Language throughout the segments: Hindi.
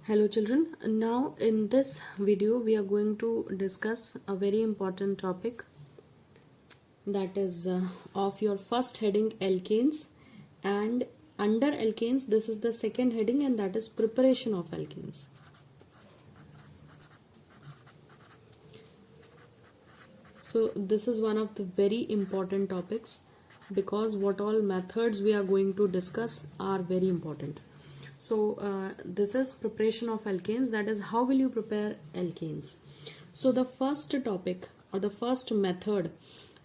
Hello children, now in this video we are going to discuss a very important topic, that is of your first heading alkanes, and under alkanes this is the second heading, and that is preparation of alkanes. So this is one of the very important topics because what all methods we are going to discuss are very important. So this is preparation of alkanes, that is how will you prepare alkanes. So the first topic or the first method,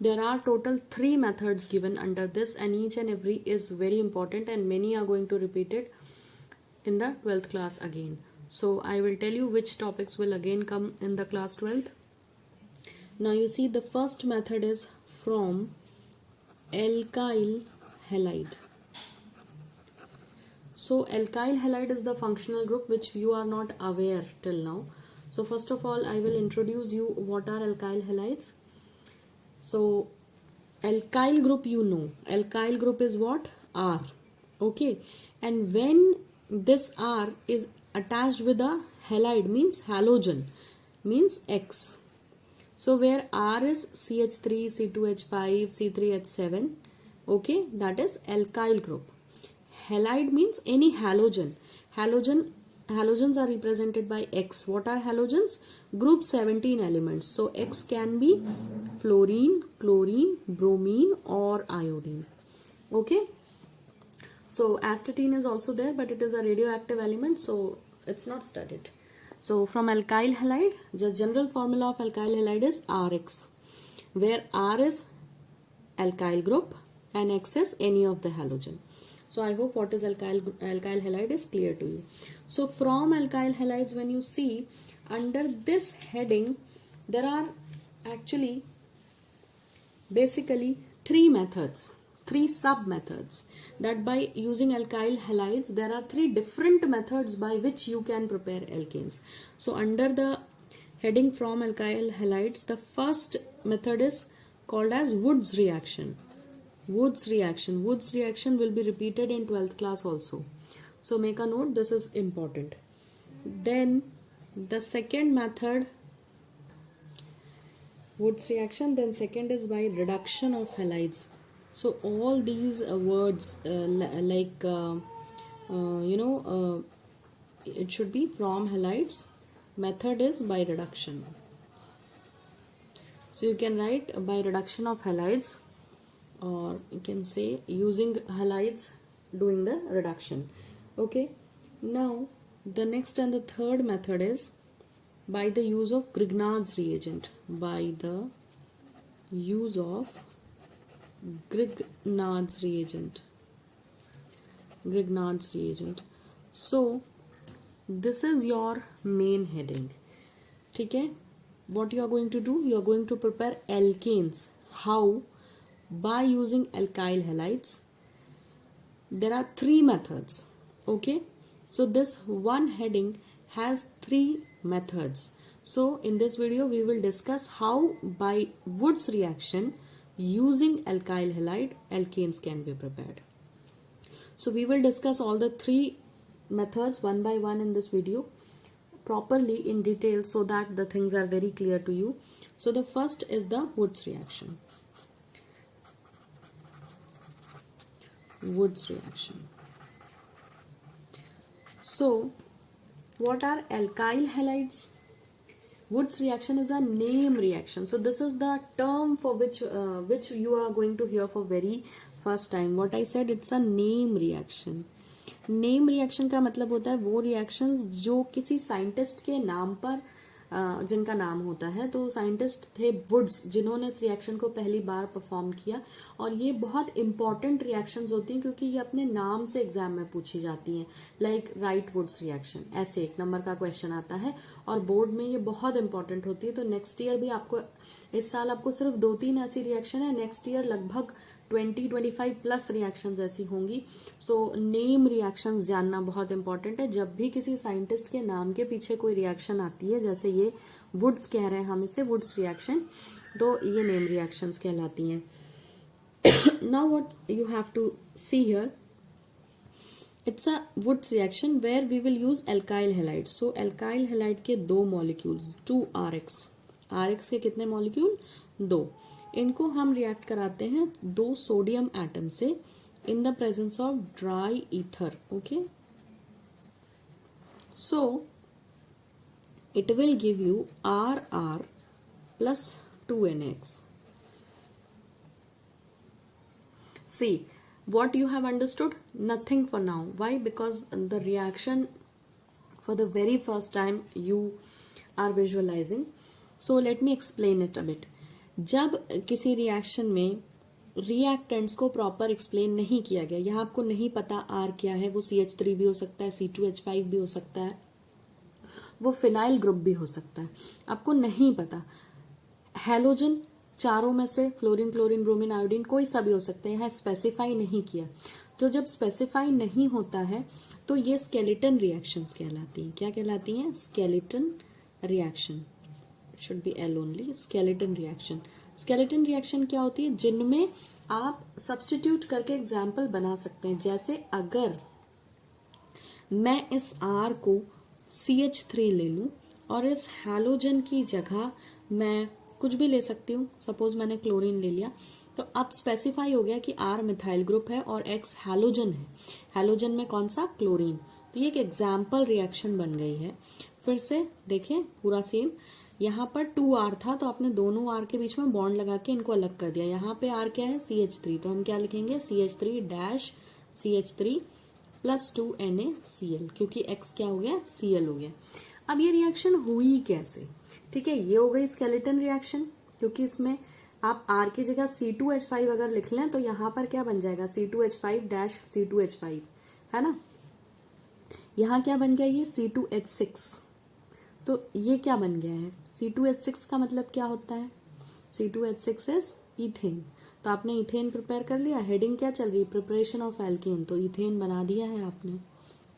there are total 3 methods given under this, and each and every is very important and many are going to repeat it in the 12th class again. So I will tell you which topics will again come in the class 12th. Now you see the first method is from alkyl halide. So alkyl halide is the functional group which you are not aware till now. So first of all I will introduce you what are alkyl halides. So alkyl group, you know, alkyl group is what? R. Okay, and when this R is attached with a halide, means halogen, means X. So where R is CH3, C2H5, C3H7, okay, that is alkyl group. Halide means any halogen. Halogens are represented by X. What are halogens? Group 17 elements. So X can be fluorine, chlorine, bromine or iodine. Okay. So astatine is also there, but it is a radioactive element, so it's not studied. So from alkyl halide, the general formula of alkyl halide is Rx, where R is alkyl group and X is any of the halogen. So I hope what is alkyl halide is clear to you. So from alkyl halides, when you see under this heading, there are actually basically 3 methods, 3 sub methods, that by using alkyl halides there are 3 different methods by which you can prepare alkanes. So under the heading from alkyl halides, the first method is called as Wood's reaction. Wood's reaction will be repeated in 12th class also. So make a note, this is important. Then the second method, Wood's reaction, then second is by reduction of halides. So all these words it should be from halides. Method is by reduction. So you can write by reduction of halides, or you can say using halides doing the reduction. Okay. Now the next and the third method is by the use of Grignard's reagent. By the use of Grignard's reagent. So this is your main heading. Okay. What you are going to do? You are going to prepare alkanes. How? By using alkyl halides. There are 3 methods. Okay. So this one heading has 3 methods. So in this video we will discuss how by Wood's reaction using alkyl halide alkanes can be prepared. So we will discuss all the 3 methods one by one in this video properly in detail so that the things are very clear to you. So the first is the Wood's reaction. Wood's reaction. So what are alkyl halides? Wood's reaction is a name reaction. So this is the term for which you are going to hear for very first time. What I said, it's a name reaction. Name reaction का मतलब होता है वो रिएक्शंस जो किसी साइंटिस्ट के नाम पर जिनका नाम होता है. तो साइंटिस्ट थे वुड्स, जिन्होंने इस रिएक्शन को पहली बार परफॉर्म किया, और ये बहुत इंपॉर्टेंट रिएक्शंस होती हैं क्योंकि ये अपने नाम से एग्जाम में पूछी जाती हैं. लाइक राइट वुड्स रिएक्शन, ऐसे 1 नंबर का क्वेश्चन आता है और बोर्ड में ये बहुत इंपॉर्टेंट होती है. तो नेक्स्ट ईयर भी आपको, इस साल आपको सिर्फ 2-3 ऐसी रिएक्शन है, नेक्स्ट ईयर लगभग 20-25 प्लस रिएक्शंस ऐसी होंगी. सो नेम रिएक्शंस जानना बहुत इंपॉर्टेंट है. जब भी किसी साइंटिस्ट के नाम के पीछे कोई रिएक्शन आती है, जैसे ये वुड्स कह रहे हैं हम इसे वुड्स रिएक्शन, तो ये नेम रिएक्शंस कहलाती हैं. Now what you have to see here, it's a Wurtz reaction where we will use alkyl halide. So alkyl halide के दो मॉलिक्यूल्स 2RX. RX के कितने मॉलिक्यूल? दो. इनको हम रिएक्ट कराते हैं दो सोडियम एटम से in the presence of dry ether. Okay, so it will give you RR plus 2NX. See what you have understood? Nothing for now. Why? Because the reaction for the very first time you are visualizing. So let me explain it a bit. जब किसी रिएक्शन में रिएक्टेंट्स को प्रॉपर एक्सप्लेन नहीं किया गया, यहाँ आपको नहीं पता आर क्या है, वो CH3 भी हो सकता है, C2H5 भी हो सकता है, वो फिनाइल ग्रुप भी हो सकता है, आपको नहीं पता. हैलोजन चारों में से फ्लोरीन, क्लोरीन, ब्रोमीन, आयोडीन कोई सा भी हो सकता है, यहाँ स्पेसिफाई नहीं किया. तो जब स्पेसिफाई नहीं होता है तो ये स्केलेटन रिएक्शंस कहलाती हैं. क्या कहलाती हैं? Skeleton reaction. Should be L only. Skeleton reaction. Skeleton reaction क्या होती है? जिनमें आप सब्स्टिट्यूट करके एग्जाम्पल बना सकते हैं. जैसे अगर मैं इस R को CH3 ले लूं और इस हैलोजन की जगह मैं कुछ भी ले सकती हूँ, सपोज मैंने क्लोरीन ले लिया, तो अब स्पेसिफाई हो गया कि R मिथाइल ग्रुप है और X हैलोजन है. हैलोजन में कौन सा? क्लोरीन. तो ये एक एग्जाम्पल रिएक्शन बन गई है. फिर से देखें, पूरा सेम. यहाँ पर 2R था तो आपने दोनों R के बीच में बॉन्ड लगा के इनको अलग कर दिया. यहाँ पे R क्या है? CH3. तो हम क्या लिखेंगे? CH3 dash CH3 plus 2NaCl, क्योंकि X क्या हो गया? Cl हो गया. अब ये रिएक्शन हुई कैसे? ठीक है, ये हो गई स्केलेटन रिएक्शन, क्योंकि इसमें आप R की जगह C2H5 अगर लिख लें तो यहाँ पर क्या बन जाएगा? C2H5 डैश C2H5, है ना. यहाँ क्या बन गया? ये C2H6. तो ये क्या बन गया है? C2H6 का मतलब क्या होता है? C2H6 is ethane. तो आपने इथेन प्रिपेयर कर लिया. हेडिंग क्या चल रही है? Preparation of alkene. तो इथेन बना दिया है आपने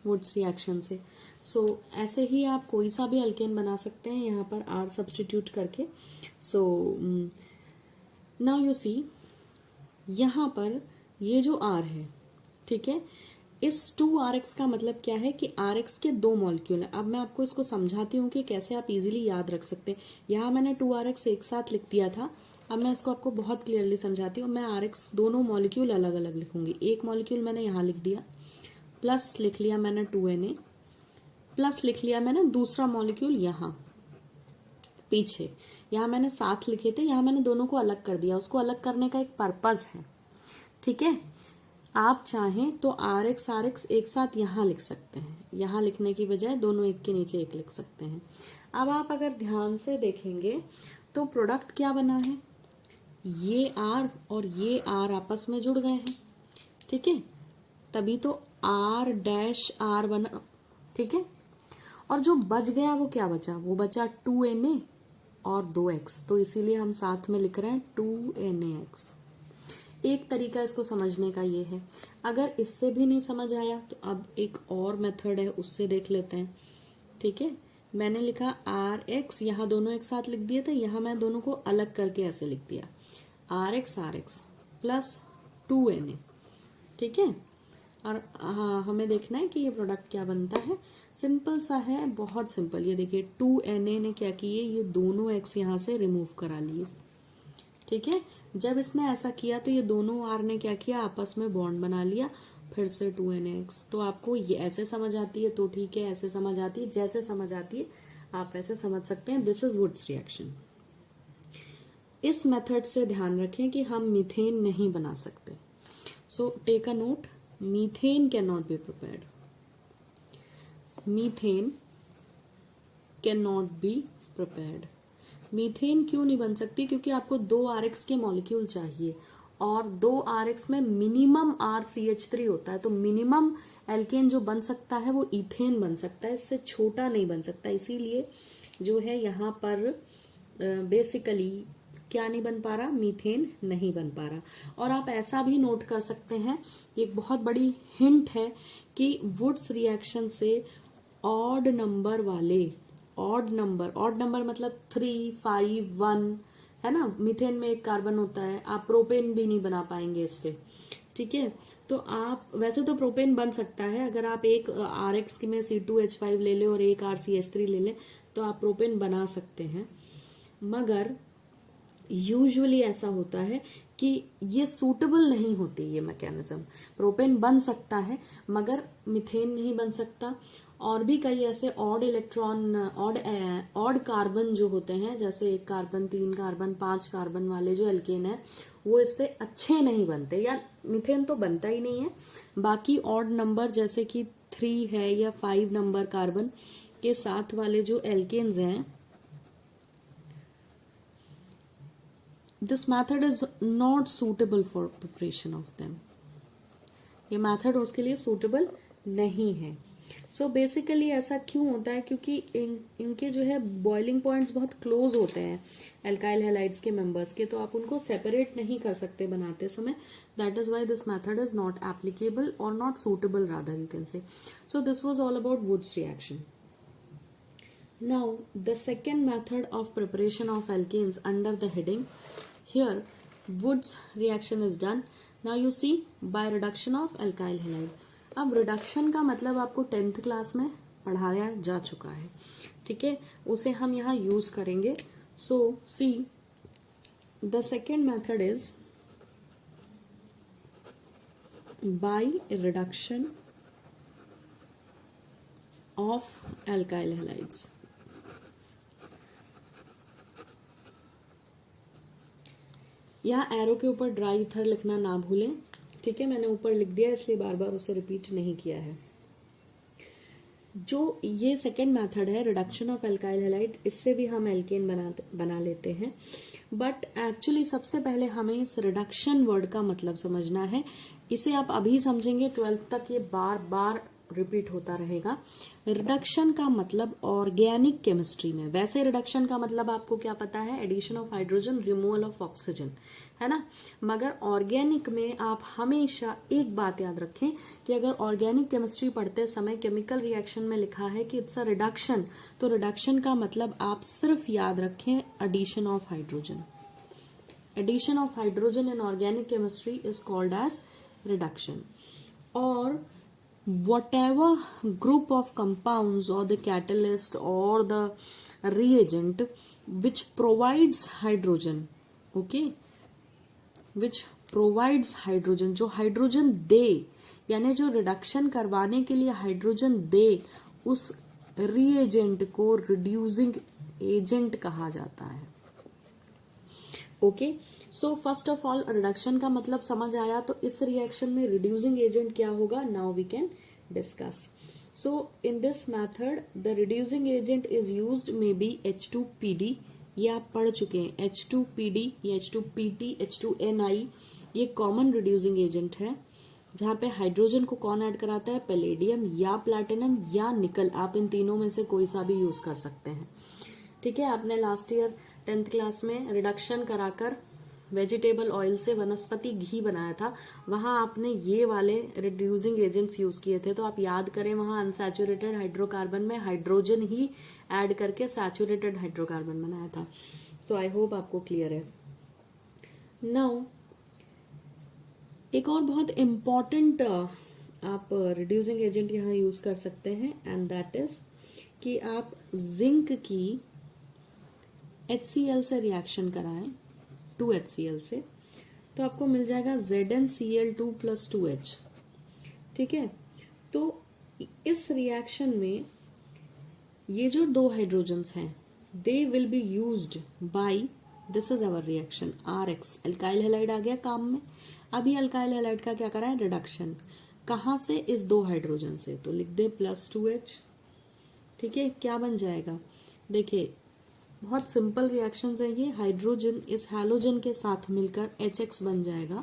वुड्स रिएक्शन से. सो ऐसे ही आप कोई सा भी एल्केन बना सकते हैं यहाँ पर R सब्स्टिट्यूट करके. सो नाउ यू सी, यहाँ पर ये जो R है, ठीक है, इस 2RX का मतलब क्या है कि RX के दो मॉलिक्यूल हैं. अब मैं आपको इसको समझाती हूँ कि कैसे आप इजीली याद रख सकते हैं. यहाँ मैंने 2RX एक साथ लिख दिया था. अब मैं इसको आपको बहुत क्लियरली समझाती हूँ. मैं RX दोनों मॉलिक्यूल अलग अलग लिखूंगी. एक मॉलिक्यूल मैंने यहाँ लिख दिया, प्लस लिख लिया मैंने 2Na, प्लस लिख लिया मैंने दूसरा मॉलिक्यूल यहाँ पीछे. यहाँ मैंने साथ लिखे थे, यहाँ मैंने दोनों को अलग कर दिया. उसको अलग करने का एक पर्पज है. ठीक है, आप चाहें तो RX एक साथ यहाँ लिख सकते हैं. यहाँ लिखने की बजाय दोनों एक के नीचे एक लिख सकते हैं. अब आप अगर ध्यान से देखेंगे तो प्रोडक्ट क्या बना है? ये R और ये R आपस में जुड़ गए हैं. ठीक है, तभी तो R डैश R बना. ठीक है, और जो बच गया वो क्या बचा? वो बचा 2Na और 2X. तो इसीलिए हम साथ में लिख रहे हैं 2NaX. एक तरीका इसको समझने का ये है. अगर इससे भी नहीं समझ आया तो अब एक और मेथड है, उससे देख लेते हैं. ठीक है, मैंने लिखा RX, यहाँ दोनों एक साथ लिख दिए थे, यहाँ मैं दोनों को अलग करके ऐसे लिख दिया RX प्लस 2Na. ठीक है, और हाँ, हमें देखना है कि ये प्रोडक्ट क्या बनता है. सिंपल सा है, बहुत सिंपल. ये देखिए 2Na ने क्या किए? ये दोनों X यहाँ से रिमूव करा लिए. ठीक है, जब इसने ऐसा किया तो ये दोनों R ने क्या किया? आपस में बॉन्ड बना लिया. फिर से 2NaX. तो आपको ये ऐसे समझ आती है तो ठीक है, ऐसे समझ आती है, जैसे समझ आती है आप वैसे समझ सकते हैं. This is Wurtz reaction. इस मेथड से ध्यान रखें कि हम मीथेन नहीं बना सकते. So take a note, methane can not be prepared. Methane can not be prepared. Methane क्यों नहीं बन सकती? क्योंकि आपको 2RX के मॉलिक्यूल चाहिए और 2RX में मिनिमम RCH3 होता है. तो मिनिमम एल्केन जो बन सकता है वो इथेन बन सकता है, इससे छोटा नहीं बन सकता. इसीलिए जो है यहाँ पर बेसिकली क्या नहीं बन पा रहा? मीथेन नहीं बन पा रहा. और आप ऐसा भी नोट कर सकते हैं, एक बहुत बड़ी हिंट है कि वुड्स रिएक्शन से ऑड नंबर वाले, ऑड नंबर मतलब 3, 5, 1, है ना. मीथेन में एक कार्बन होता है, आप प्रोपेन भी नहीं बना पाएंगे इससे. ठीक है, तो आप वैसे तो प्रोपेन बन सकता है, अगर आप एक RX में C2H5 ले लें और एक RCH3 ले लें तो आप प्रोपेन बना सकते हैं, मगर यूजुअली ऐसा होता है कि ये सूटेबल नहीं होती ये मैकेनिज्म। प्रोपेन बन सकता है मगर मीथेन नहीं बन सकता, और भी कई ऐसे ऑड इलेक्ट्रॉन ऑड कार्बन जो होते हैं, जैसे 1 कार्बन 3 कार्बन 5 कार्बन वाले जो एल्केन है वो इससे अच्छे नहीं बनते, या मीथेन तो बनता ही नहीं है। बाकी ऑड नंबर जैसे कि 3 है या 5 नंबर कार्बन के साथ वाले जो एल्केन्स हैं, this method is not suitable for preparation of them। ये मेथड उसके लिए सूटेबल नहीं है। सो बेसिकली ऐसा क्यों होता है, क्योंकि इनके जो है बॉइलिंग पॉइंट्स बहुत क्लोज होते हैं एल्काइल हैलाइड्स के मेंबर्स के, तो आप उनको सेपरेट नहीं कर सकते बनाते समय। That is why this method is not applicable और not suitable rather you can say. So this was all about Wurtz reaction. Now the second method of preparation of alkanes under the heading, here Wood's reaction is done। Now you see by reduction of alkyl halide। अब reduction का मतलब आपको 10th क्लास में पढ़ाया जा चुका है, ठीक है, उसे हम यहाँ यूज करेंगे। So see the second method is by reduction of alkyl halides। यहाँ एरो के ऊपर ड्राई ईथर लिखना ना भूलें, ठीक है, मैंने ऊपर लिख दिया इसलिए बार बार उसे रिपीट नहीं किया है। जो ये सेकेंड मेथड है रिडक्शन ऑफ एल्काइल हैलाइड, इससे भी हम एल्केन बना लेते हैं, बट एक्चुअली सबसे पहले हमें इस रिडक्शन वर्ड का मतलब समझना है। इसे आप अभी समझेंगे, 12th तक ये बार बार रिपीट होता रहेगा। रिडक्शन का मतलब ऑर्गेनिक केमिस्ट्री में, वैसे रिडक्शन का मतलब आपको क्या पता है, addition of hydrogen, removal of oxygen, है ना, मगर ऑर्गेनिक में आप हमेशा एक बात याद रखें कि अगर ऑर्गेनिक केमिस्ट्री पढ़ते समय केमिकल रिएक्शन में लिखा है कि इट्स अ रिडक्शन, तो रिडक्शन का मतलब आप सिर्फ याद रखें addition of hydrogen. Addition of hydrogen in organic chemistry is called as reduction. और whatever group of compounds or the catalyst or the reagent which provides hydrogen, okay, which provides hydrogen, जो हाइड्रोजन दे, यानी जो रिडक्शन करवाने के लिए हाइड्रोजन दे, उस रिएजेंट को रिड्यूसिंग एजेंट कहा जाता है। Okay, so first of all reduction का मतलब समझ आया, तो इस रिएक्शन में रिड्यूसिंग एजेंट क्या होगा, now we can discuss. So in this method the reducing agent is used may be H2PD, ये आप पढ़ चुके हैं, H2PD या H2PT, H2Ni, ये कॉमन रिड्यूसिंग एजेंट है, जहां पे हाइड्रोजन को कौन ऐड कराता है, पैलेडियम या प्लैटिनम या निकल, आप इन तीनों में से कोई सा भी यूज कर सकते हैं, ठीक है। आपने लास्ट ईयर 10th क्लास में रिडक्शन कराकर वेजिटेबल ऑयल से वनस्पति घी बनाया था, वहां आपने ये वाले रिड्यूसिंग एजेंट्स यूज किए थे, तो आप याद करें वहां अनसैचुरेटेड हाइड्रोकार्बन में हाइड्रोजन ही ऐड करके सैचुरेटेड हाइड्रोकार्बन बनाया था। तो आई होप आपको क्लियर है। नाउ एक और बहुत इंपॉर्टेंट आप रिड्यूसिंग एजेंट यहाँ यूज कर सकते हैं, एंड दैट इज कि आप जिंक की HCl से रिएक्शन कराएं, 2HCl से, तो आपको मिल जाएगा ZnCl2+2H, ठीक है। तो इस रिएक्शन में ये जो दो हाइड्रोजन्स हैं, they will be used by, this is our reaction RX, alkyl halide आ गया काम में। अभी अल्काइल हैलाइड का क्या करा है, रिडक्शन, कहां से, इस दो हाइड्रोजन से, तो लिख दे +2H, ठीक है। क्या बन जाएगा, देखिए बहुत सिंपल रिएक्शंस है ये, हाइड्रोजन इस हैलोजन के साथ मिलकर HX बन जाएगा,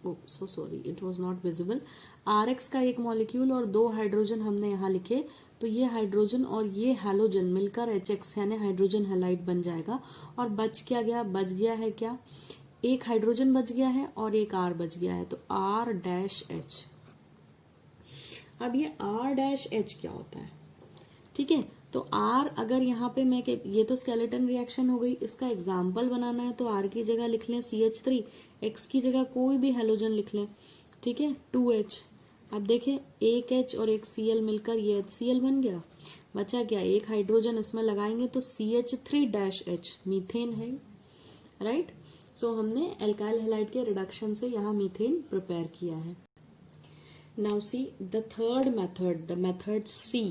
so sorry it was not visible, RX का एक मॉलिक्यूल और दो हाइड्रोजन हमने यहाँ लिखे, तो ये हाइड्रोजन और ये हैलोजन मिलकर HX यानी हाइड्रोजन हैलाइड बन जाएगा। और बच क्या गया, बच गया है क्या, एक हाइड्रोजन बच गया है और एक R बच गया है, तो R-H। अब ये R-H क्या होता है, ठीक है, तो R अगर यहाँ पे मैं, ये तो स्केलेटन रिएक्शन हो गई, इसका एग्जाम्पल बनाना है तो R की जगह लिख लें CH3, X की जगह कोई भी हेलोजन लिख लें, ठीक है, 2H। अब देखें एक H और एक Cl मिलकर ये HCl बन गया, बचा क्या, एक हाइड्रोजन इसमें लगाएंगे तो CH3-H मीथेन है, राइट। सो हमने एल्काइल हैलाइड के रिडक्शन से यहाँ मीथेन प्रिपेयर किया है। Now see the third method, the method C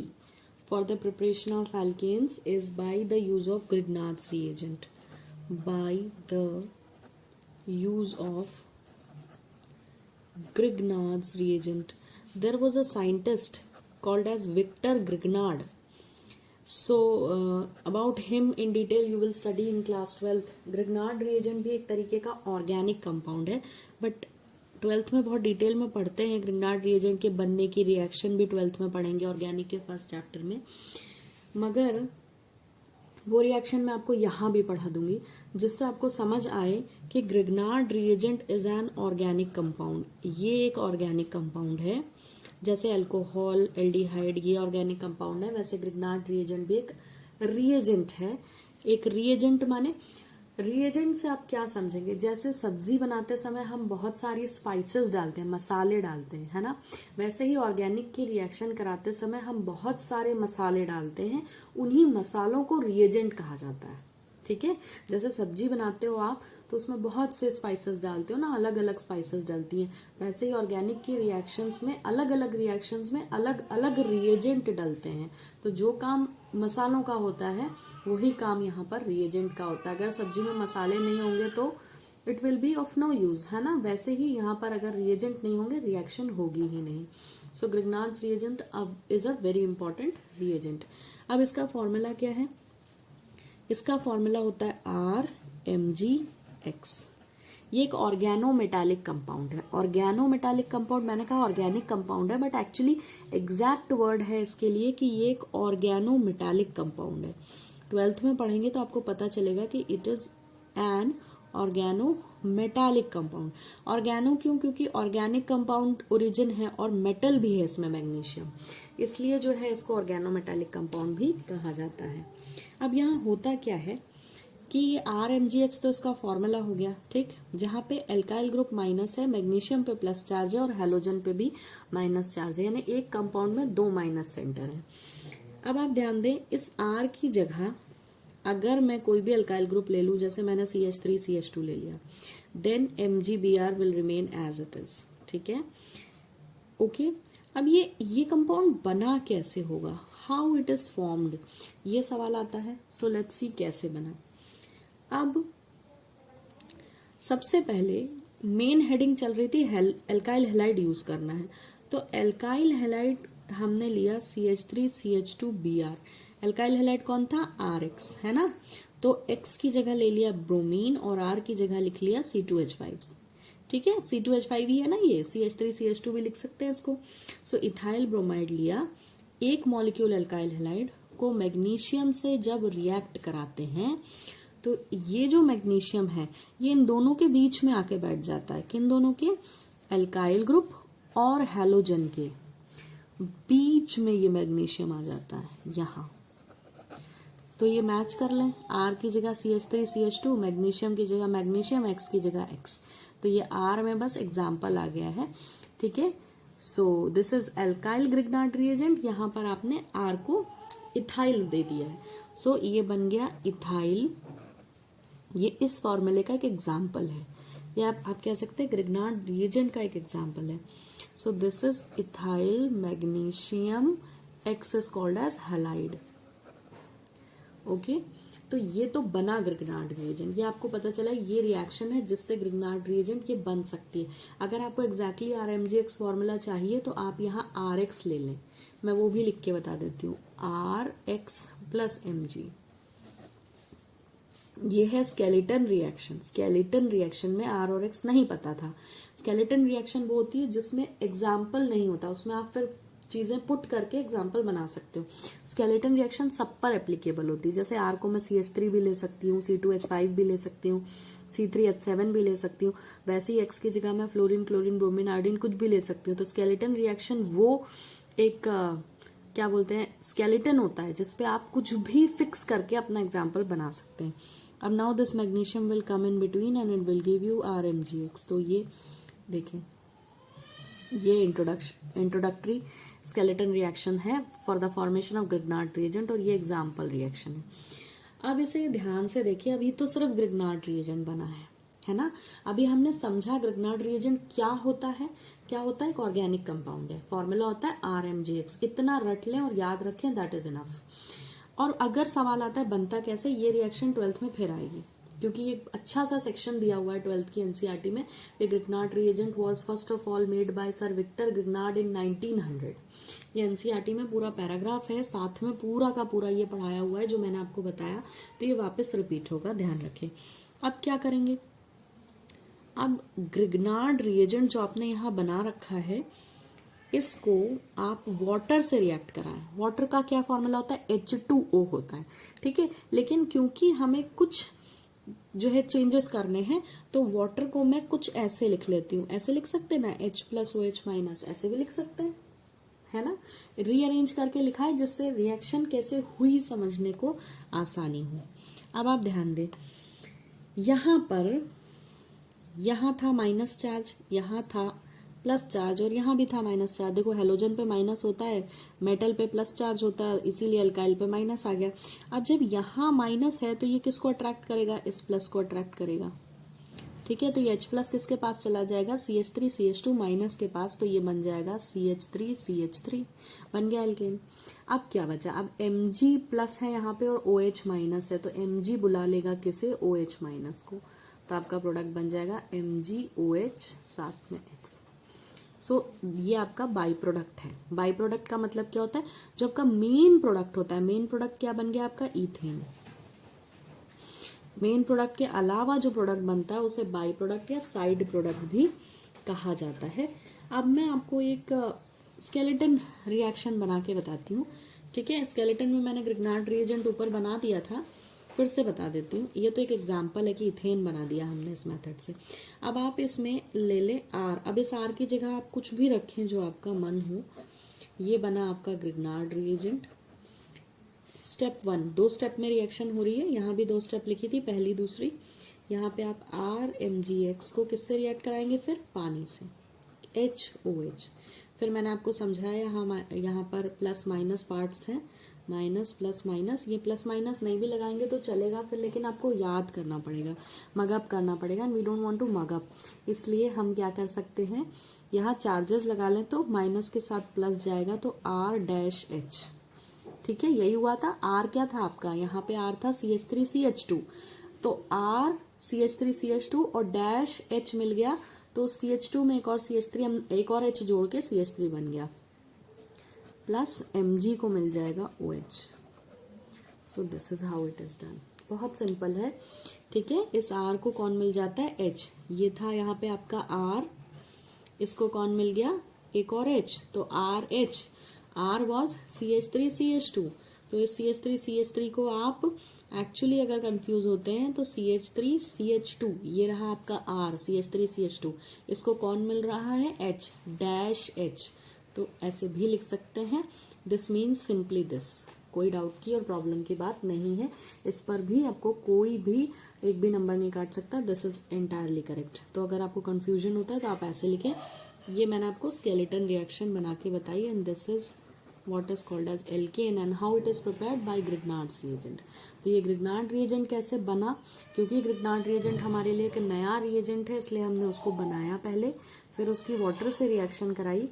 for the preparation of alkanes is by the use of Grignard's reagent. By the use of Grignard's reagent. There was a scientist called as Victor Grignard. So about him in detail you will study in class 12th. Grignard reagent भी एक तरीके का ऑर्गेनिक कंपाउंड है, बट 12th में बहुत डिटेल में पढ़ते हैं। ग्रिग्नार्ड रिएजेंट के बनने की रिएक्शन भी 12th में पढ़ेंगे ऑर्गेनिक के फर्स्ट चैप्टर में, मगर वो रिएक्शन मैं आपको यहाँ भी पढ़ा दूंगी जिससे आपको समझ आए कि Grignard reagent is an organic compound. ये एक ऑर्गेनिक कंपाउंड है, जैसे अल्कोहल, एल्डिहाइड ये ऑर्गेनिक कंपाउंड है, वैसे ग्रिग्नार्ड रिएजेंट भी एक रिएजेंट है। एक रिएजेंट माने, रिएजेंट से आप क्या समझेंगे, जैसे सब्जी बनाते समय हम बहुत सारी स्पाइसेस डालते हैं, मसाले डालते हैं, है ना, वैसे ही ऑर्गेनिक की रिएक्शन कराते समय हम बहुत सारे मसाले डालते हैं, उन्हीं मसालों को रिएजेंट कहा जाता है। ठीक है, जैसे सब्जी बनाते हो आप तो उसमें बहुत से स्पाइसेस डालते हो ना, अलग अलग स्पाइसेस डलती हैं, वैसे ही ऑर्गेनिक की रिएक्शंस में अलग अलग रिएक्शंस में अलग अलग रिएजेंट डलते हैं। तो जो काम मसालों का होता है वही काम यहाँ पर रिएजेंट का होता है। अगर सब्जी में मसाले नहीं होंगे तो it will be of no use, है ना, वैसे ही यहाँ पर अगर रिएजेंट नहीं होंगे रिएक्शन होगी ही नहीं। So Grignard's reagent is a very important reagent. अब इसका फॉर्मूला क्या है, इसका फॉर्मूला होता है RMgX। ये एक ऑर्गेनोमेटालिक कंपाउंड है। ऑर्गेनोमेटालिक कंपाउंड मैंने कहा ऑर्गेनिक कंपाउंड है, बट एक्चुअली एग्जैक्ट वर्ड है इसके लिए कि ये एक ऑर्गेनोमेटालिक कंपाउंड है। 12th में पढ़ेंगे तो आपको पता चलेगा कि it is an organometallic compound. Organo क्यों, क्योंकि ऑर्गेनिक कंपाउंड ओरिजिन है और मेटल भी है इसमें मैग्नीशियम, इसलिए जो है इसको ऑर्गेनोमेटालिक कंपाउंड भी कहा जाता है। अब यहाँ होता क्या है कि ये RMgX तो इसका फॉर्मूला हो गया, ठीक, जहाँ पे एल्काइल ग्रुप माइनस है, मैग्नीशियम पे प्लस चार्ज है और हैलोजन पे भी माइनस चार्ज है, यानी एक कंपाउंड में 2 माइनस सेंटर है। अब आप ध्यान दें, इस R की जगह अगर मैं कोई भी एल्काइल ग्रुप ले लूं, जैसे मैंने CH3CH2 ले लिया, then MgBr will remain as it is. ठीक है, ओके। अब ये कंपाउंड बना कैसे होगा, हाउ इट इज फॉर्म्ड, ये सवाल आता है। सो लेट्स सी कैसे बना। अब सबसे पहले मेन हेडिंग चल रही थी एल्काइल हैलाइड यूज करना है, तो एल्काइल हैलाइड हमने लिया CH3CH2Br। एल्काइल हैलाइड कौन था, RX, है ना, तो X की जगह ले लिया ब्रोमीन और R की जगह लिख लिया C2H5। ठीक है, C2H5 ही है ना, ये CH3CH2 भी लिख सकते हैं इसको। सो इथाइल ब्रोमाइड लिया, एक मॉलिक्यूल एल्काइल हैलाइड को मैग्नीशियम से जब रिएक्ट कराते हैं तो ये जो मैग्नीशियम है ये इन दोनों के बीच में आके बैठ जाता है। किन दोनों के, एल्काइल ग्रुप और हैलोजन के बीच में ये मैग्नीशियम आ जाता है यहाँ। तो ये मैच कर लें, R की जगह CH3CH2, मैग्नीशियम की जगह मैग्नीशियम, X की जगह X। तो ये R में बस एग्जाम्पल आ गया है। ठीक है, so this is alkyl Grignard reagent, यहाँ पर आपने R को इथाइल दे दिया है। सो ये बन गया इथाइल। ये इस फॉर्मूले का एक एग्जाम्पल है, या आप कह सकते हैं ग्रिग्नार्ड रिएजेंट का एक एग्जाम्पल है। So this is ethyl magnesium, X is called as halide. Okay, तो ये तो बना ग्रिग्नार्ड रिएजेंट, ये आपको पता चला ये रिएक्शन है जिससे ग्रिग्नार्ड रिएजेंट ये बन सकती है। अगर आपको एग्जैक्टली RMgX फॉर्मूला चाहिए तो आप यहाँ RX ले लें, मैं वो भी लिख के बता देती हूँ, RX प्लस Mg। ये है स्केलेटन रिएक्शन। स्केलेटन रिएक्शन में R और X नहीं पता था। स्केलेटन रिएक्शन वो होती है जिसमें एग्जाम्पल नहीं होता, उसमें आप फिर चीजें पुट करके एग्जाम्पल बना सकते हो। स्केलेटन रिएक्शन सब पर एप्लीकेबल होती है, जैसे R को मैं CH3 भी ले सकती हूँ, C2H5 भी ले सकती हूँ, C3H7 भी ले सकती हूँ, वैसे ही X की जगह मैं फ्लोरीन, क्लोरीन, ब्रोमीन, आयोडीन कुछ भी ले सकती हूँ। तो स्केलेटन रिएक्शन वो एक क्या बोलते हैं, स्केलेटन होता है जिसपे आप कुछ भी फिक्स करके अपना एग्जाम्पल बना सकते हैं। अब now this magnesium will come in between and it will give you RMgX। तो ये देखें, ये इंट्रोडक्टरी स्केलेटन रिएक्शन है for the formation of Grignard reagent और ये एग्जाम्पल रिएक्शन है। अब इसे ध्यान से देखिए, अभी तो सिर्फ ग्रिग्नार्ड रिएजेंट बना है ना। अभी हमने समझा ग्रिग्नार्ड रिएजेंट क्या होता है। क्या होता है? एक ऑर्गेनिक कंपाउंड है, फॉर्मूला होता है RMGX। इतना रट लें और याद रखें, दैट इज इनफ। और अगर सवाल आता है बनता कैसे, ये रिएक्शन 12th में फिर आएगी, क्योंकि ये अच्छा सा सेक्शन दिया हुआ है 12th की एनसीईआरटी में। Grignard reagent was first of all made by sir Victor Grignard in 1900। ये एनसीईआरटी में पूरा पैराग्राफ है, साथ में पूरा का पूरा ये पढ़ाया हुआ है जो मैंने आपको बताया, तो ये वापस रिपीट होगा, ध्यान रखें। अब क्या करेंगे, अब ग्रिग्नार्ड रिएजेंट जो आपने यहाँ बना रखा है, इसको आप वाटर से रिएक्ट कराएं। वाटर का क्या फॉर्मूला होता है? H2O होता है, ठीक है। लेकिन क्योंकि हमें कुछ जो है चेंजेस करने हैं, तो वाटर को मैं कुछ ऐसे लिख लेती हूँ। ऐसे लिख सकते ना, H+OH-, ऐसे भी लिख सकते हैं, है ना। रीअरेंज करके लिखा है जिससे रिएक्शन कैसे हुई समझने को आसानी हो। अब आप ध्यान दें, यहां पर यहां था माइनस चार्ज, यहां था प्लस चार्ज और यहां भी था माइनस चार्ज। देखो हेलोजन पे माइनस होता है, मेटल पे प्लस चार्ज होता है, इसीलिए अल्काइल पे माइनस आ गया। अब जब यहां माइनस है तो ये किसको अट्रैक्ट करेगा? इस प्लस को अट्रैक्ट करेगा, ठीक है। तो ये H+ किसके पास चला जाएगा? CH3CH2 माइनस के पास, तो ये बन जाएगा CH3CH3, बन गया एल्केन। अब क्या बचा? अब Mg+ है यहाँ पे और OH- है, तो Mg बुला लेगा किसे? OH- को, तो आपका प्रोडक्ट बन जाएगा MgOH साथ में X। ये आपका बाई प्रोडक्ट है। बाई प्रोडक्ट का मतलब क्या होता है? जो आपका मेन प्रोडक्ट होता है, मेन प्रोडक्ट क्या बन गया आपका? ईथेन। मेन प्रोडक्ट के अलावा जो प्रोडक्ट बनता है उसे बाई प्रोडक्ट या साइड प्रोडक्ट भी कहा जाता है। अब मैं आपको एक स्केलेटन रिएक्शन बना के बताती हूँ, ठीक है। स्केलेटन में मैंने ग्रिग्नार्ड रिएजेंट ऊपर बना दिया था, फिर से बता देती हूँ। ये तो एक एग्जाम्पल है कि इथेन बना दिया हमने इस मेथड से। अब आप इसमें ले ले R। अब इस R की जगह आप कुछ भी रखें जो आपका मन हो। ये बना आपका ग्रिग्नार्ड रिएजेंट। स्टेप 1, 2 स्टेप में रिएक्शन हो रही है, यहाँ भी 2 स्टेप लिखी थी, पहली दूसरी। यहाँ पे आप RMGX को किससे रिएक्ट कराएंगे? फिर पानी से, HOH। फिर मैंने आपको समझाया यहाँ पर प्लस माइनस पार्ट्स हैं, माइनस प्लस माइनस। ये प्लस माइनस नहीं भी लगाएंगे तो चलेगा फिर, लेकिन आपको याद करना पड़ेगा, मगअप करना पड़ेगा। We don't want to mug up, इसलिए हम क्या कर सकते हैं, यहाँ चार्जेस लगा लें तो माइनस के साथ प्लस जाएगा तो R-H, ठीक है। यही हुआ था। R क्या था आपका? यहाँ पे R था CH3CH2, तो R CH3CH2 और डैश H मिल गया, तो CH2 में एक और CH3, हम एक और H जोड़ के CH3 बन गया, प्लस Mg को मिल जाएगा OH। So this is how it is done. बहुत सिंपल है, ठीक है। इस R को कौन मिल जाता है? H। ये था यहाँ पे आपका R, इसको कौन मिल गया? एक और H, तो RH। R वॉज CH3CH2, तो इस CH3CH3 को आप एक्चुअली अगर कंफ्यूज होते हैं तो CH3CH2, ये रहा आपका R CH3CH2, इसको कौन मिल रहा है? H-H। तो ऐसे भी लिख सकते हैं। This means simply this. कोई डाउट की और प्रॉब्लम की बात नहीं है, इस पर भी आपको कोई भी एक भी नंबर नहीं काट सकता। This is entirely correct. तो अगर आपको कंफ्यूजन होता है तो आप ऐसे लिखें। ये मैंने आपको स्केलेटन रिएक्शन बना के बताई, and this is what is called as alkane and how it is prepared by Grignard's reagent। तो ये ग्रिग्नार्ड रिएजेंट कैसे बना? क्योंकि ग्रिग्नार्ड रिएजेंट हमारे लिए एक नया रिएजेंट है, इसलिए हमने उसको बनाया पहले, फिर उसकी वाटर से रिएक्शन कराई,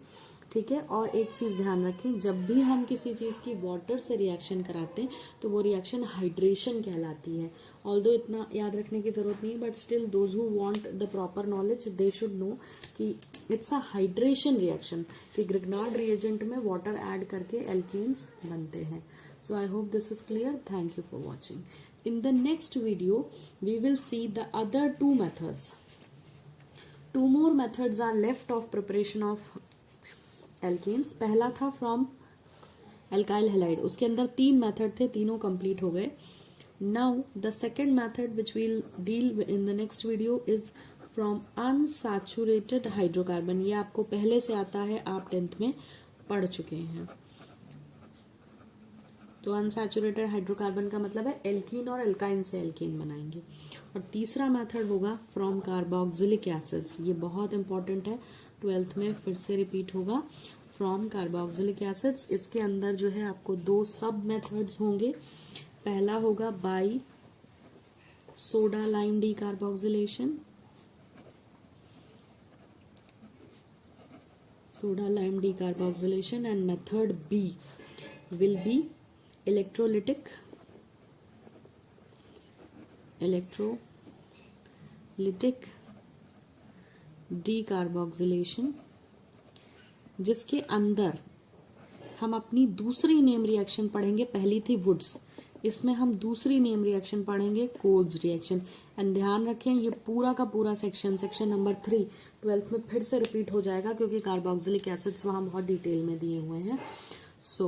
ठीक है। और एक चीज ध्यान रखें, जब भी हम किसी चीज की वाटर से रिएक्शन कराते हैं तो वो रिएक्शन हाइड्रेशन कहलाती है। ऑल्दो इतना याद रखने की जरूरत नहीं, but still those who want the proper knowledge they should know कि इट्स अ हाइड्रेशन रिएक्शन, कि ग्रिग्नार्ड रिएजेंट में वाटर ऐड करके एल्केन्स बनते हैं। So I hope this is clear. Thank you for watching. In the next video we will see the other 2 methods। 2 more methods are left of preparation of alkanes. पहला था फ्रॉम एल्काइल हैलाइड, उसके अंदर 3 मेथड थे, तीनों कंप्लीट हो गए। Now the second method which we'll deal in the next video is from unsaturated hydrocarbon. ये आपको पहले से आता है, आप 10th में पढ़ चुके हैं। तो अनसैचुरेटेड हाइड्रोकार्बन का मतलब है एल्कीन और एल्काइन से एल्कीन बनाएंगे। और तीसरा मेथड होगा फ्रॉम कार्बोक्सिलिक एसिड्स। ये बहुत इंपॉर्टेंट है ट्वेल्थ में फिर से रिपीट होगा फ्रॉम कार्बोक्सिलिक एसिड्स। इसके अंदर जो है आपको 2 सब मेथड्स होंगे। पहला होगा by soda lime decarboxylation, soda lime decarboxylation, and method B will be electrolytic decarboxylation, जिसके अंदर हम अपनी दूसरी नेम रिएक्शन पढ़ेंगे। पहली थी वुड्स, इसमें हम दूसरी नेम रिएक्शन पढ़ेंगे कोल्ब्स रिएक्शन। एंड ध्यान रखें ये पूरा का पूरा सेक्शन नंबर 3 ट्वेल्थ में फिर से रिपीट हो जाएगा क्योंकि कार्बोक्सिलिक एसिड्स वहां बहुत डिटेल में दिए हुए हैं। So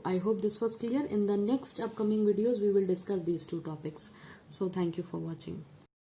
I hope this was clear. In the next upcoming videos we will discuss these 2 topics. So thank you for watching.